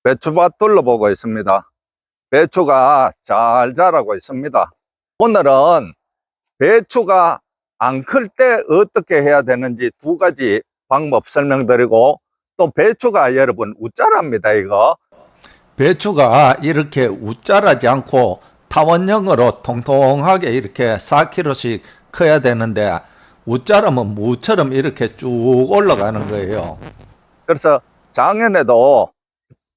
배추밭 둘러보고 있습니다. 배추가 잘 자라고 있습니다. 오늘은 배추가 안 클 때 어떻게 해야 되는지 두 가지 방법 설명드리고, 또 배추가 여러분 웃자랍니다. 이거 배추가 이렇게 웃자라지 않고 타원형으로 통통하게 이렇게 4kg씩 커야 되는데, 웃자라면 무처럼 이렇게 쭉 올라가는 거예요. 그래서 작년에도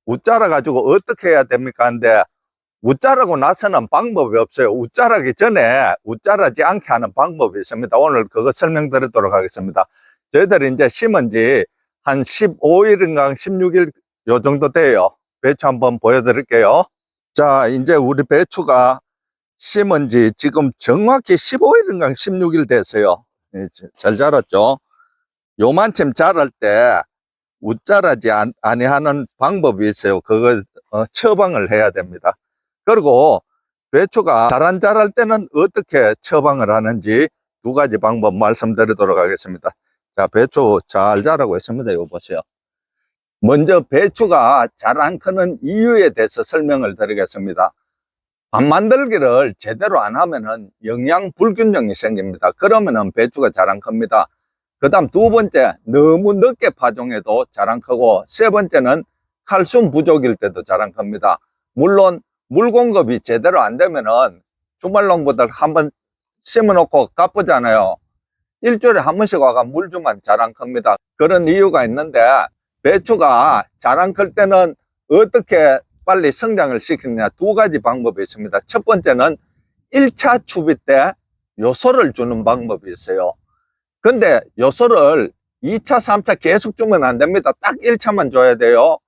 웃자라 가지고 어떻게 해야 됩니까? 근데 웃자라고 나서는 방법이 없어요. 웃자라기 전에 웃자라지 않게 하는 방법이 있습니다. 오늘 그거 설명드리도록 하겠습니다. 저희들이 이제 심은 지 한 15일인가 16일 요 정도 돼요. 배추 한번 보여드릴게요. 자, 이제 우리 배추가 심은 지 지금 정확히 15일인가 16일 됐어요. 잘 자랐죠? 요만큼 자랄 때 웃자라지 아니하는 방법이 있어요. 그거 처방을 해야 됩니다. 그리고 배추가 잘 안 자랄 때는 어떻게 처방을 하는지 두 가지 방법 말씀드리도록 하겠습니다. 자, 배추 잘 자라고 있습니다. 이거 보세요. 먼저 배추가 잘 안 크는 이유에 대해서 설명을 드리겠습니다. 밥 만들기를 제대로 안 하면은 영양 불균형이 생깁니다. 그러면은 배추가 잘 안 큽니다. 그 다음 두 번째, 너무 늦게 파종해도 잘 안 크고, 세 번째는 칼슘 부족일 때도 잘 안 큽니다. 물론 물 공급이 제대로 안 되면은 주말농부들 한번 심어놓고 가쁘잖아요. 일주일에 한 번씩 와가 물 주면 잘 안 큽니다. 그런 이유가 있는데, 배추가 잘 안 클 때는 어떻게 빨리 성장을 시키느냐, 두 가지 방법이 있습니다. 첫 번째는 1차 추비 때 요소를 주는 방법이 있어요. 근데 요소를 2차, 3차 계속 주면 안 됩니다. 딱 1차만 줘야 돼요.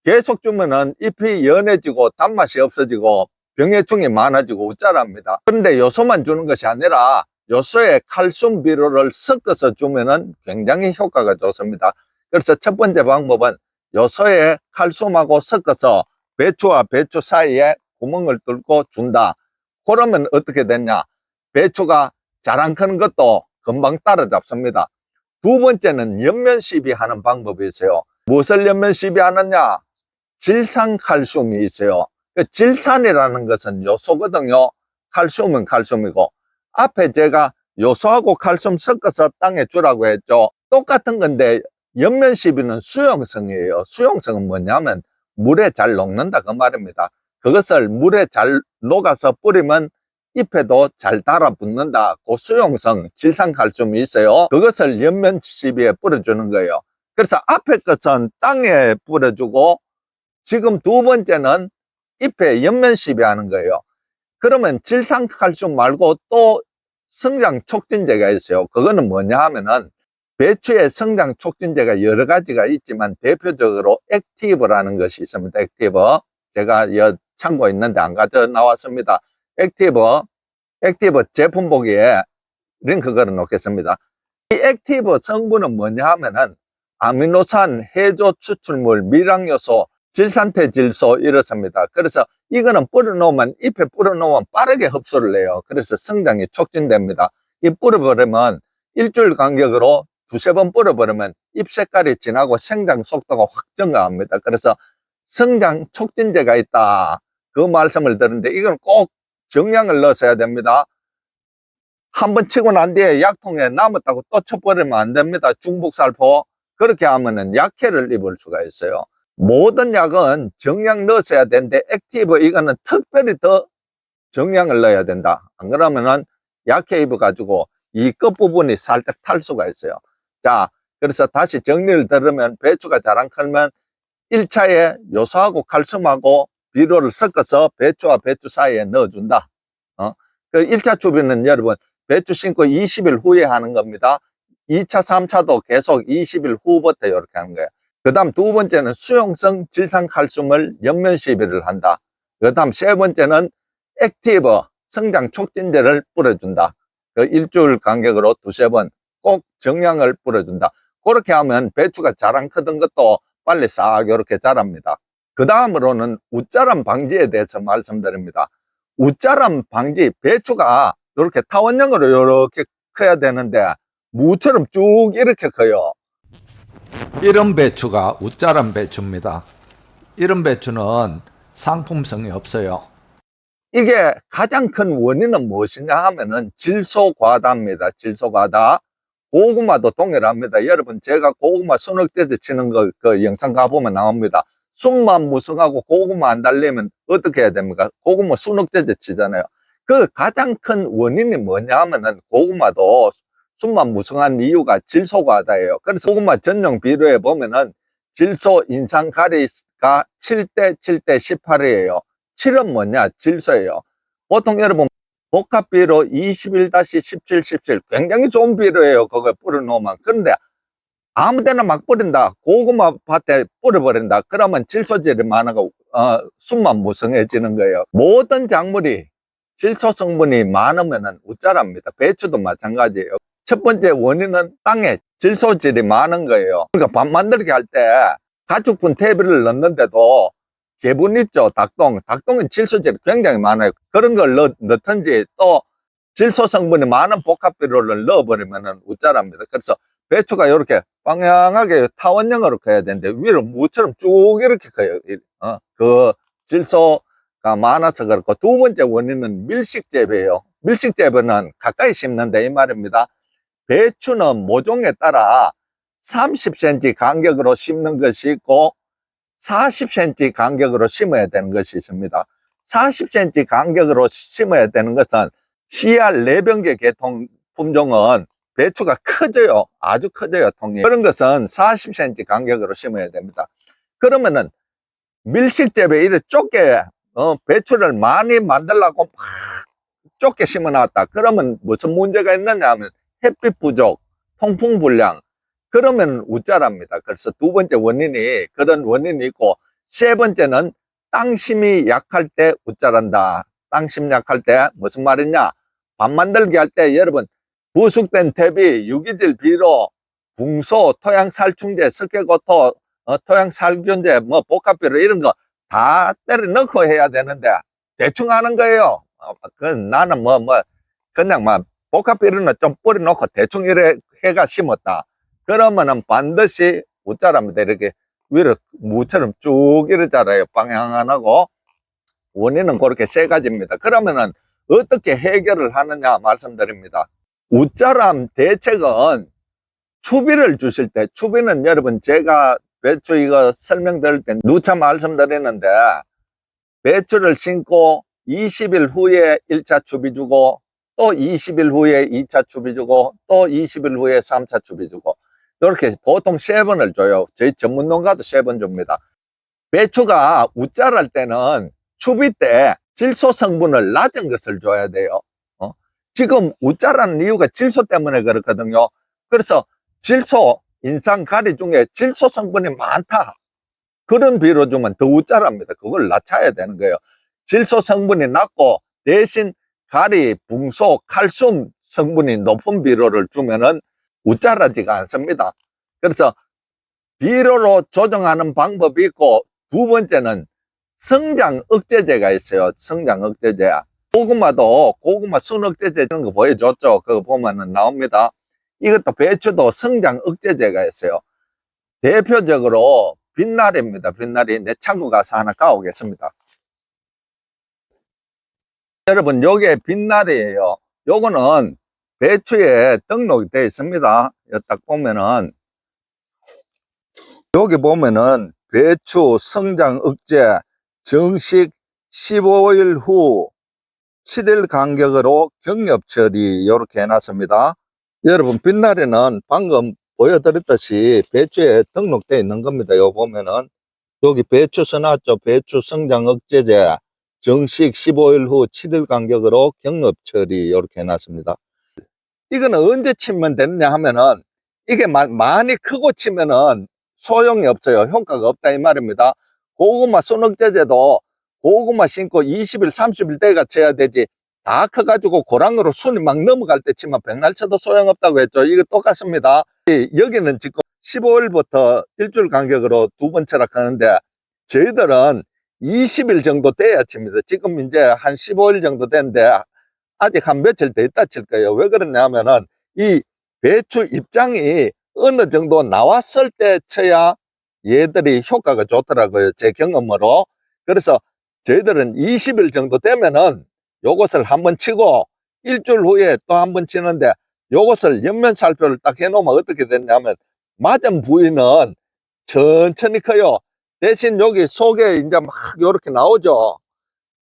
계속 주면은 잎이 연해지고 단맛이 없어지고 병해충이 많아지고 웃자랍니다. 그런데 요소만 주는 것이 아니라 요소에 칼슘 비료를 섞어서 주면은 굉장히 효과가 좋습니다. 그래서 첫 번째 방법은 요소에 칼슘하고 섞어서 배추와 배추 사이에 구멍을 뚫고 준다. 그러면 어떻게 되냐? 배추가 잘 안 크는 것도 금방 따라잡습니다. 두 번째는 연면 시비하는 방법이 있어요. 무엇을 연면 시비하느냐? 질산칼슘이 있어요. 질산이라는 것은 요소거든요. 칼슘은 칼슘이고, 앞에 제가 요소하고 칼슘 섞어서 땅에 주라고 했죠. 똑같은 건데 연면 시비는 수용성이에요. 수용성은 뭐냐면 물에 잘 녹는다 그 말입니다. 그것을 물에 잘 녹아서 뿌리면 잎에도 잘 달아붙는다. 그 수용성 질산칼슘이 있어요. 그것을 연면 시비에 뿌려주는 거예요. 그래서 앞에 것은 땅에 뿌려주고, 지금 두 번째는 잎에 연면 시비하는 거예요. 그러면 질산칼슘 말고 또 성장 촉진제가 있어요. 그거는 뭐냐 하면은, 배추의 성장 촉진제가 여러 가지가 있지만 대표적으로 액티브라는 것이 있습니다. 액티브, 제가 참고 있는데 안 가져 나왔습니다. 액티브 제품 보기에 링크 걸어 놓겠습니다. 이 액티브 성분은 뭐냐 하면은 아미노산, 해조 추출물, 미량요소, 질산태질소 이렇습니다. 그래서 이거는 뿌려놓으면, 잎에 뿌려놓으면 빠르게 흡수를 해요. 그래서 성장이 촉진됩니다. 이 뿌려버리면 일주일 간격으로 두세 번 뿌려버리면 잎 색깔이 진하고 생장 속도가 확 증가합니다. 그래서 성장 촉진제가 있다, 그 말씀을 드렸는데, 이건 꼭 정량을 넣어야 됩니다. 한번 치고 난 뒤에 약통에 남았다고 또 쳐버리면 안 됩니다. 중복살포. 그렇게 하면은 약해를 입을 수가 있어요. 모든 약은 정량 넣어야 되는데, 액티브 이거는 특별히 더 정량을 넣어야 된다. 안 그러면은 약해 입어 가지고 이 끝부분이 살짝 탈 수가 있어요. 자, 그래서 다시 정리를 들으면, 배추가 잘 안 크면 1차에 요소하고 칼슘하고 비료를 섞어서 배추와 배추 사이에 넣어준다. 그 1차 추비는 여러분 배추 심고 20일 후에 하는 겁니다. 2차, 3차도 계속 20일 후부터 이렇게 하는 거예요. 그 다음 두 번째는 수용성 질산칼슘을 연면 시비를 한다. 그 다음 세 번째는 액티브 성장 촉진제를 뿌려준다. 그 일주일 간격으로 두세 번 꼭 정량을 뿌려준다. 그렇게 하면 배추가 잘 안 크던 것도 빨리 싹 이렇게 자랍니다. 그 다음으로는 웃자람 방지에 대해서 말씀드립니다. 웃자람 방지, 배추가 이렇게 타원형으로 이렇게 커야 되는데 무처럼 쭉 이렇게 커요. 이런 배추가 웃자람 배추입니다. 이런 배추는 상품성이 없어요. 이게 가장 큰 원인은 무엇이냐 하면은 질소과다입니다. 질소과다. 고구마도 동일합니다. 여러분, 제가 고구마 순억제제 치는 거 그 영상 가보면 나옵니다. 순만 무성하고 고구마 안 달리면 어떻게 해야 됩니까? 고구마 순억제제 치잖아요. 그 가장 큰 원인이 뭐냐 하면은 고구마도 순만 무성한 이유가 질소과다예요. 그래서 고구마 전용 비료에 보면은 질소 인산가리가 7대 7대 18이에요. 7은 뭐냐? 질소예요. 보통 여러분 복합비료 21-17, 17 굉장히 좋은 비료예요. 그거 뿌려놓으면. 그런데 아무데나 막 뿌린다. 고구마 밭에 뿌려버린다. 그러면 질소질이 많아가 순만 무성해지는 거예요. 모든 작물이 질소 성분이 많으면 우짜랍니다. 배추도 마찬가지예요. 첫 번째 원인은 땅에 질소질이 많은 거예요. 그러니까 밥 만들기 할 때 가축분 퇴비를 넣는데도 개분 있죠. 닭똥은 질소질이 굉장히 많아요. 그런 걸 넣든지 또 질소 성분이 많은 복합비료를 넣어버리면 우짜랍니다. 그래서 배추가 이렇게 방향하게 타원형으로 커야 되는데 위로 무처럼 쭉 이렇게 커요. 그 질소가 많아서 그렇고, 두 번째 원인은 밀식재배예요. 밀식재배는 가까이 심는데 이 말입니다. 배추는 모종에 따라 30cm 간격으로 심는 것이 있고 40cm 간격으로 심어야 되는 것이 있습니다. 40cm 간격으로 심어야 되는 것은 CR 내병계 계통 품종은 배추가 커져요. 아주 커져요, 통이. 그런 것은 40cm 간격으로 심어야 됩니다. 그러면은 밀식재배 이래 좁게 배추를 많이 만들려고 막 좁게 심어 놨다. 그러면 무슨 문제가 있느냐 하면 햇빛 부족, 통풍 불량, 그러면 우짜랍니다. 그래서 두 번째 원인이 그런 원인이 있고, 세 번째는 땅심이 약할 때 우짜란다. 땅심 약할 때 무슨 말이냐? 밥 만들기 할 때 여러분 부숙된 퇴비, 유기질 비료, 붕소, 토양살충제, 석회고토, 토양살균제, 뭐 복합비료 이런 거 다 때려 넣고 해야 되는데 대충 하는 거예요. 나는 그냥 복합비료는 좀 뿌려놓고 대충 이래 해가 심었다. 그러면은 반드시 우짜랍니다. 이렇게 위로 무처럼 쭉 이러잖아요. 방향 안 하고. 원인은 그렇게 세 가지입니다. 그러면은 어떻게 해결을 하느냐 말씀드립니다. 우짜람 대책은 추비를 주실 때, 추비는 여러분 제가 배추 이거 설명드릴 때 누차 말씀드리는데, 배추를 심고 20일 후에 1차 추비 주고 또 20일 후에 2차 추비 주고 또 20일 후에 3차 추비 주고, 이렇게 보통 3번을 줘요. 저희 전문 농가도 3번 줍니다. 배추가 우짜랄 때는 추비 때 질소 성분을 낮은 것을 줘야 돼요. 지금 우짜라는 이유가 질소 때문에 그렇거든요. 그래서 질소, 인산가리 중에 질소 성분이 많다. 그런 비료 주면 더 우짜랍니다. 그걸 낮춰야 되는 거예요. 질소 성분이 낮고 대신 가리, 붕소, 칼슘 성분이 높은 비료를 주면은 우짜라지가 않습니다. 그래서 비료로 조정하는 방법이 있고, 두 번째는 성장 억제제가 있어요. 성장 억제제. 고구마도 고구마 순 억제제 이런 거 보여줬죠. 그거 보면은 나옵니다. 이것도 배추도 성장 억제제가 있어요. 대표적으로 빛나리입니다. 빛나리. 내 창고 가서 하나 가오겠습니다. 여러분, 요게 빛나리예요. 요거는 배추에 등록이 되어 있습니다. 딱 보면은 여기 보면은 배추 성장 억제 정식 15일 후 7일 간격으로 경협 처리 이렇게 해놨습니다. 여러분, 빛나리는 방금 보여드렸듯이 배추에 등록되어 있는 겁니다. 요 보면은 여기 배추 써놨죠. 배추 성장 억제제 정식 15일 후 7일 간격으로 경협 처리 이렇게 해놨습니다. 이거는 언제 치면 되느냐 하면은 이게 많이 크고 치면은 소용이 없어요. 효과가 없다 이 말입니다. 고구마 순억제제도 고구마 심고 20일 30일 돼가 쳐야 되지, 다 커가지고 고랑으로 순이 막 넘어갈 때 치면 백날 쳐도 소용없다고 했죠. 이거 똑같습니다. 여기는 지금 15일부터 일주일 간격으로 두 번 쳐라 하는데 저희들은 20일 정도 돼야 칩니다. 지금 이제 한 15일 정도 됐는데 아직 한 며칠 더 있다 칠 거예요. 왜 그러냐면은 이 배추 입장이 어느 정도 나왔을 때 쳐야 얘들이 효과가 좋더라고요. 제 경험으로. 그래서 저희들은 20일 정도 되면은 요것을 한번 치고 일주일 후에 또 한번 치는데 요것을 옆면 살표를 딱 해놓으면 어떻게 됐냐면 맞은 부위는 천천히 커요. 대신 여기 속에 이제 막 요렇게 나오죠.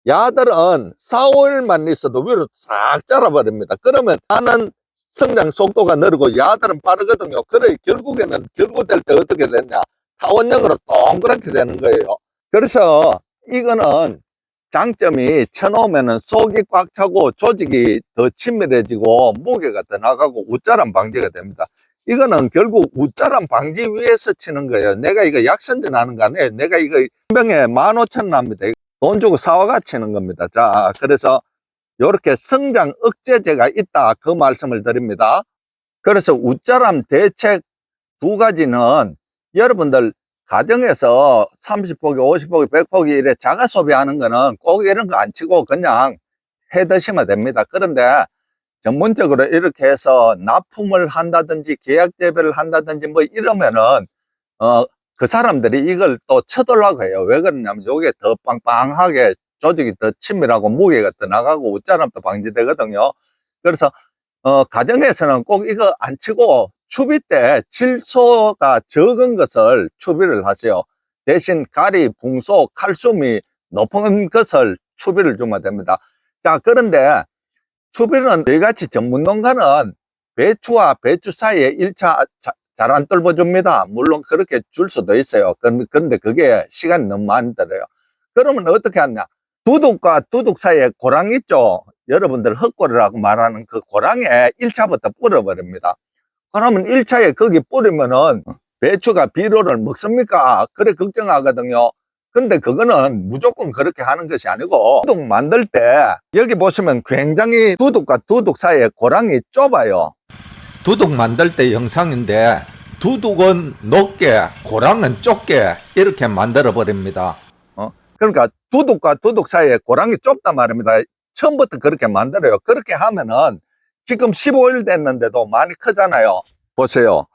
야들은 4, 5일만 있어도 위로 싹 자라버립니다. 그러면 나는 성장 속도가 느리고 야들은 빠르거든요. 그래 결국에는 결국될 때 어떻게 됐냐, 타원형으로 동그랗게 되는 거예요. 그래서 이거는 장점이 쳐놓으면 속이 꽉 차고 조직이 더 친밀해지고 무게가 더 나가고 웃자람 방지가 됩니다. 이거는 결국 웃자람 방지 위해서 치는 거예요. 내가 이거 약선전하는 거 아니에요. 내가 이거 한 병에 15,000원 납니다. 돈 주고 사와가 치는 겁니다. 자, 그래서 이렇게 성장 억제제가 있다, 그 말씀을 드립니다. 그래서 웃자람 대책 두 가지는 여러분들 가정에서 30포기, 50포기, 100포기 이래 자가 소비하는 거는 꼭 이런 거 안 치고 그냥 해 드시면 됩니다. 그런데 전문적으로 이렇게 해서 납품을 한다든지 계약 재배를 한다든지 뭐 이러면은 그 사람들이 이걸 또 쳐들라고 해요. 왜 그러냐면 요게 더 빵빵하게 조직이 더 친밀하고 무게가 더 나가고 웃자람도 방지되거든요. 그래서 가정에서는 꼭 이거 안 치고 추비 때 질소가 적은 것을 추비를 하세요. 대신 가리, 붕소, 칼슘이 높은 것을 추비를 주면 됩니다. 자, 그런데 추비는 저희같이 전문농가는 배추와 배추 사이에 1차 잘 안 뚫어줍니다. 물론 그렇게 줄 수도 있어요. 그런데 그게 시간이 너무 많이 들어요. 그러면 어떻게 하냐? 두둑과 두둑 사이에 고랑 있죠? 여러분들 헛고리라고 말하는 그 고랑에 1차부터 뿌려버립니다. 그러면 1차에 거기 뿌리면은 배추가 비료를 먹습니까? 그래 걱정하거든요. 근데 그거는 무조건 그렇게 하는 것이 아니고, 두둑 만들 때 여기 보시면 굉장히 두둑과 두둑 사이에 고랑이 좁아요. 두둑 만들 때 영상인데 두둑은 높게 고랑은 좁게 이렇게 만들어 버립니다. 그러니까 두둑과 두둑 사이에 고랑이 좁단 말입니다. 처음부터 그렇게 만들어요. 그렇게 하면은 지금 15일 됐는데도 많이 크잖아요. 보세요.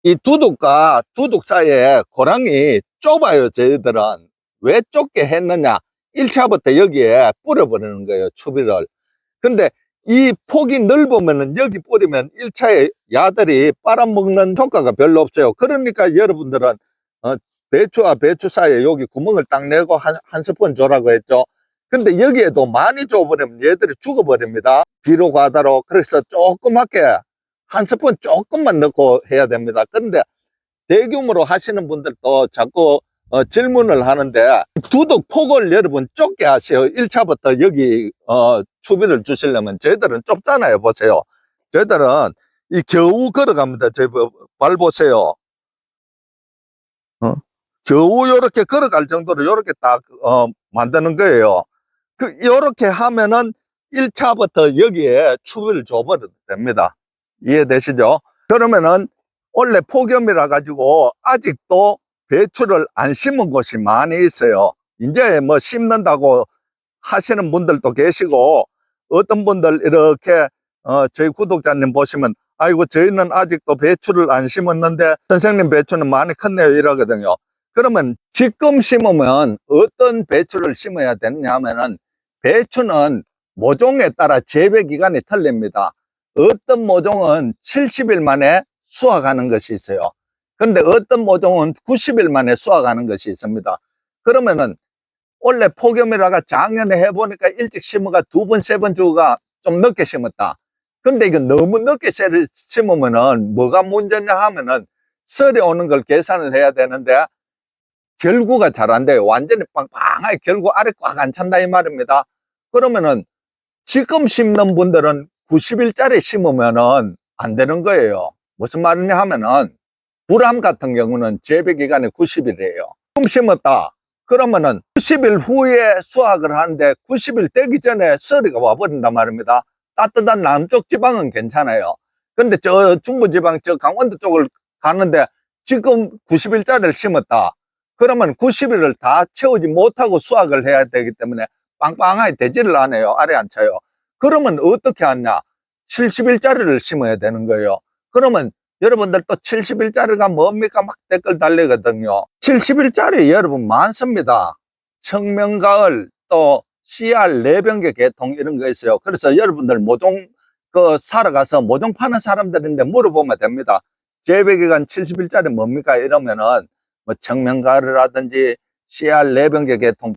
이 두둑과 두둑 사이에 고랑이 좁아요. 저희들은 왜 좁게 했느냐, 1차부터 여기에 뿌려버리는 거예요, 추비를. 근데 이 폭이 넓으면은 여기 뿌리면 1차에 야들이 빨아먹는 효과가 별로 없어요. 그러니까 여러분들은 배추와 배추 사이에 여기 구멍을 딱 내고 한 스푼 줘라고 했죠. 근데 여기에도 많이 줘버리면 얘들이 죽어버립니다. 비료 과다로. 그래서 조그맣게 한 스푼 조금만 넣고 해야 됩니다. 그런데 대규모로 하시는 분들도 자꾸 질문을 하는데, 두둑 폭을 여러분 좁게 하세요. 1차부터 여기 추비를 주시려면. 저희들은 좁잖아요. 보세요. 저희들은 이 겨우 걸어갑니다. 저희 발 보세요. 겨우 요렇게 걸어갈 정도로 요렇게 딱 만드는 거예요. 요렇게 하면은 1차부터 여기에 추비를 줘버려도 됩니다. 이해되시죠? 그러면은 원래 폭염이라 가지고 아직도 배추를 안 심은 곳이 많이 있어요. 이제 뭐 심는다고 하시는 분들도 계시고, 어떤 분들 이렇게 저희 구독자님 보시면 아이고 저희는 아직도 배추를 안 심었는데 선생님 배추는 많이 컸네요 이러거든요. 그러면 지금 심으면 어떤 배추를 심어야 되느냐 하면은, 배추는 모종에 따라 재배 기간이 틀립니다. 어떤 모종은 70일 만에 수확하는 것이 있어요. 그런데 어떤 모종은 90일 만에 수확하는 것이 있습니다. 그러면은 원래 폭염이라가 작년에 해보니까 일찍 심어가 2번, 3번 주가 좀 늦게 심었다. 근데 이거 너무 늦게 심으면은 뭐가 문제냐 하면은, 설이 오는 걸 계산을 해야 되는데 결구가 잘 안 돼요. 완전히 빵빵하게 결구 아래 꽉 안 찬다 이 말입니다. 그러면은 지금 심는 분들은 90일짜리 심으면은 안 되는 거예요. 무슨 말이냐 하면은, 불암 같은 경우는 재배 기간이 90일이에요. 지금 심었다 그러면은 90일 후에 수확을 하는데 90일 되기 전에 서리가 와버린단 말입니다. 따뜻한 남쪽 지방은 괜찮아요. 근데 저 중부지방, 저 강원도 쪽을 가는데 지금 90일짜리를 심었다 그러면 90일을 다 채우지 못하고 수확을 해야 되기 때문에 빵빵하게 되지를 않아요. 아래 안 차요. 그러면 어떻게 하냐, 70일짜리를 심어야 되는 거예요. 그러면 여러분들 또 70일짜리가 뭡니까? 막 댓글 달리거든요. 70일짜리 여러분 많습니다. 청명가을 또 CR 내병계 개통 이런 거 있어요. 그래서 여러분들 모종 살아가서 모종 파는 사람들인데 물어보면 됩니다. 재배기간 70일짜리 뭡니까? 이러면은 뭐 청명가을이라든지 CR 내병계 개통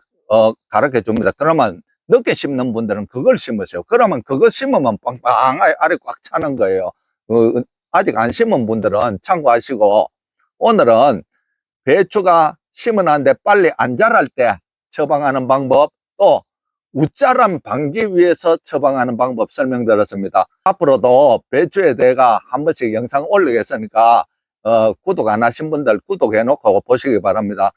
가르쳐 줍니다. 그러면 늦게 심는 분들은 그걸 심으세요. 그러면 그거 심으면 빵빵 알이 꽉 차는 거예요. 아직 안 심은 분들은 참고하시고, 오늘은 배추가 심어놨는데 빨리 안 자랄 때 처방하는 방법, 또 웃자람 방지 위해서 처방하는 방법 설명드렸습니다. 앞으로도 배추에 대해서 한 번씩 영상 올리겠으니까 구독 안 하신 분들 구독해 놓고 보시기 바랍니다.